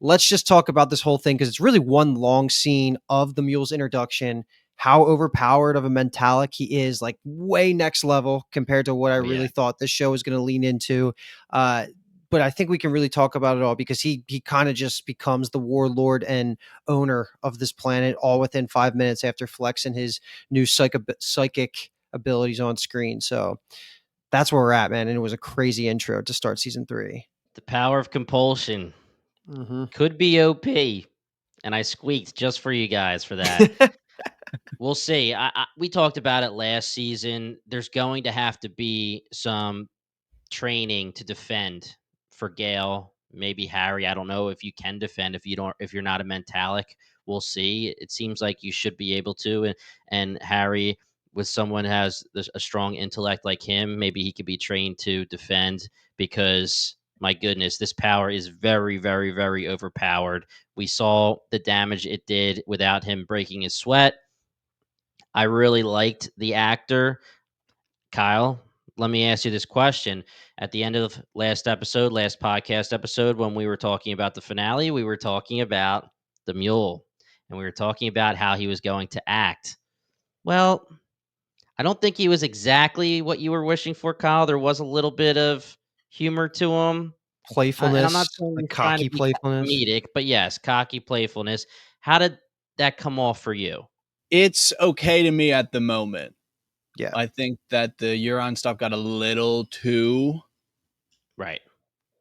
let's just talk about this whole thing because it's really one long scene of the Mule's introduction, how overpowered of a mentalic he is, like way next level compared to what I really thought this show was going to lean into. But I think we can really talk about it all because he kind of just becomes the warlord and owner of this planet all within 5 minutes after flexing his new psychic abilities on screen. So that's where we're at, man. And it was a crazy intro to start season 3. The power of compulsion could be OP, and I squeaked just for you guys for that. We'll see. We talked about it last season. There's going to have to be some training to defend for Gale, maybe Harry. I don't know if you can defend if you're not a mentalic. We'll see. It seems like you should be able to, and Harry, with someone who has a strong intellect like him, maybe he could be trained to defend because my goodness, this power is very, very, very overpowered. We saw the damage it did without him breaking his sweat. I really liked the actor. Kyle, let me ask you this question. At the end of last podcast episode, when we were talking about the finale, we were talking about the Mule, and we were talking about how he was going to act. Well, I don't think he was exactly what you were wishing for, Kyle. There was a little bit of humor to him. Playfulness, and I'm not saying like he's trying to cocky be playfulness. comedic, but yes, cocky playfulness. How did that come off for you? It's okay to me at the moment. Yeah. I think that the Euron stuff got a little too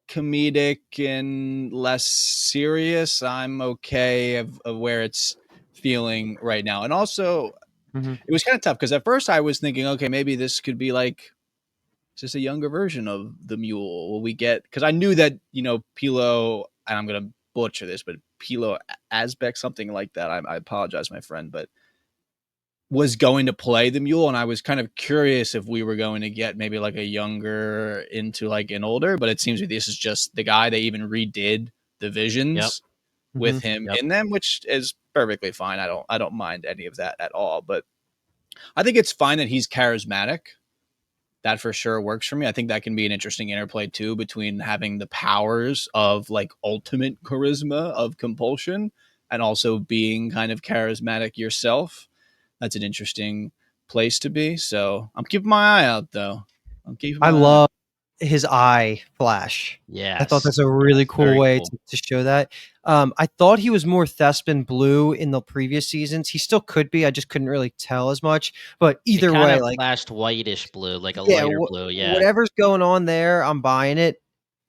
comedic and less serious. I'm okay of where it's feeling right now. And also, it was kind of tough because at first I was thinking, okay, maybe this could be like just a younger version of the Mule. Will we get, because I knew that, Pilo, and I'm going to butcher this, but Pilo Asbeck, something like that. I apologize, my friend, but was going to play the Mule, and I was kind of curious if we were going to get maybe like a younger into like an older, but it seems like this is just the guy. They even redid the visions with him in them, which is perfectly fine. I don't mind any of that at all, but I think it's fine that he's charismatic. That for sure works for me. I think that can be an interesting interplay too between having the powers of like ultimate charisma of compulsion and also being kind of charismatic yourself. That's an interesting place to be. So I'm keeping my eye out, though. I love his eye flash. Yeah, I thought that's a really cool way to show that. I thought he was more Thespin blue in the previous seasons. He still could be. I just couldn't really tell as much. But either way, like flashed whitish blue, like a lighter blue. Yeah, whatever's going on there, I'm buying it.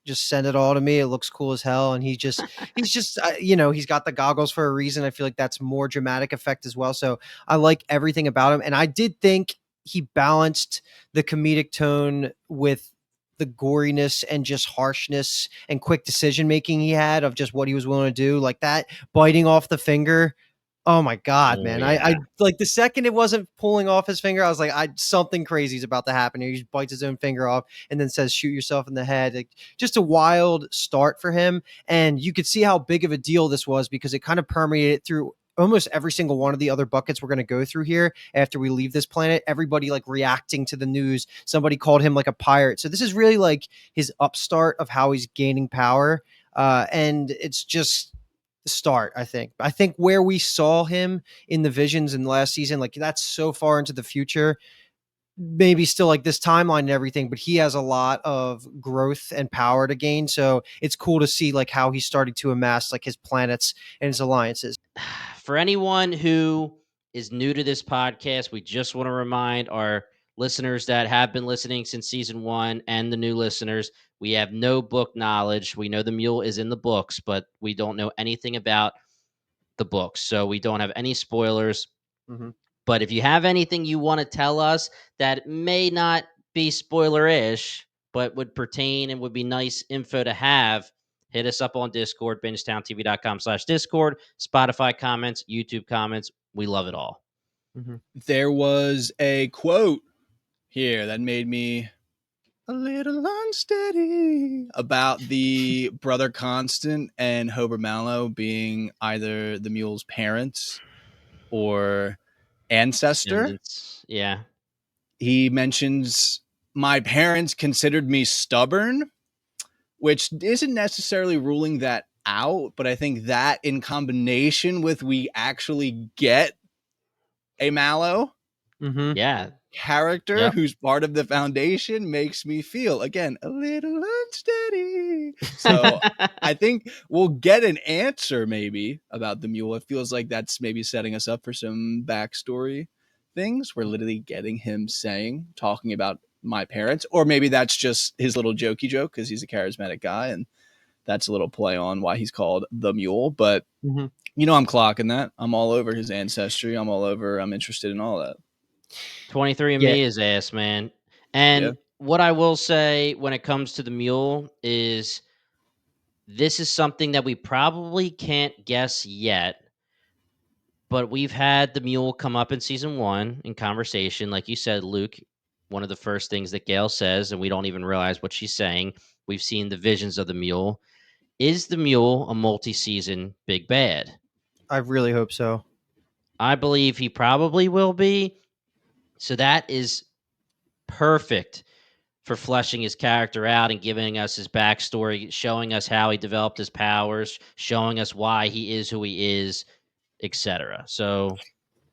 Just send it all to me. It looks cool as hell. And he's just, he's got the goggles for a reason. I feel like that's more dramatic effect as well. So I like everything about him. And I did think he balanced the comedic tone with the goriness and just harshness and quick decision making he had of just what he was willing to do, like that biting off the finger. Oh my God, man. Yeah. I like the second it wasn't pulling off his finger, I was like, something crazy is about to happen here. He just bites his own finger off and then says, shoot yourself in the head. Like, just a wild start for him. And you could see how big of a deal this was because it kind of permeated through almost every single one of the other buckets we're going to go through here after we leave this planet. Everybody like reacting to the news. Somebody called him like a pirate. So this is really like his upstart of how he's gaining power. And it's just the start, I think where we saw him in the visions in the last season, like that's so far into the future, maybe still like this timeline and everything, but he has a lot of growth and power to gain. So it's cool to see like how he's starting to amass like his planets and his alliances. For anyone who is new to this podcast, we just want to remind our listeners that have been listening since season 1 and the new listeners, we have no book knowledge. We know the Mule is in the books, but we don't know anything about the books. So we don't have any spoilers. But if you have anything you want to tell us that may not be spoiler-ish, but would pertain and would be nice info to have, hit us up on Discord, bingetowntv.com/Discord, Spotify comments, YouTube comments. We love it all. There was a quote here that made me a little unsteady about the brother Constant and Hober Mallow being either the Mule's parents or ancestor. Yeah. He mentions, my parents considered me stubborn, which isn't necessarily ruling that out, but I think that in combination with we actually get a Mallow Yeah. character Yep. who's part of the Foundation makes me feel, again, a little unsteady. So I think we'll get an answer maybe about the Mule. It feels like that's maybe setting us up for some backstory things. We're literally getting him talking about my parents, or maybe that's just his little jokey joke because he's a charismatic guy and that's a little play on why he's called the Mule. But you know, I'm clocking that. I'm all over his ancestry. I'm interested in all that. 23andMe is ass, man. And what I will say when it comes to the Mule is this is something that we probably can't guess yet, but we've had the Mule come up in season 1 in conversation. Like you said, Luke, one of the first things that Gail says, and we don't even realize what she's saying. We've seen the visions of the Mule. Is the Mule a multi-season big bad? I really hope so. I believe he probably will be. So that is perfect for fleshing his character out and giving us his backstory, showing us how he developed his powers, showing us why he is who he is, etc. So,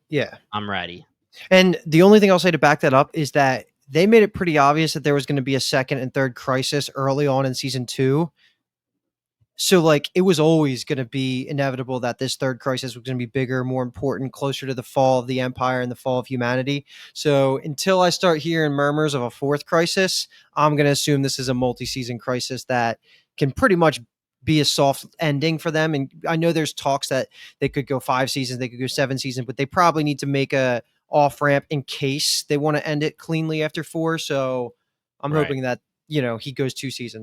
yeah, I'm ready. And the only thing I'll say to back that up is that they made it pretty obvious that there was going to be a second and third crisis early on in season 2. So, like, it was always going to be inevitable that this third crisis was going to be bigger, more important, closer to the fall of the empire and the fall of humanity. So, until I start hearing murmurs of a fourth crisis, I'm going to assume this is a multi-season crisis that can pretty much be a soft ending for them. And I know there's talks that they could go 5 seasons, they could go 7 seasons, but they probably need to make a off ramp in case they want to end it cleanly after 4. So, I'm hoping that he goes 2 seasons.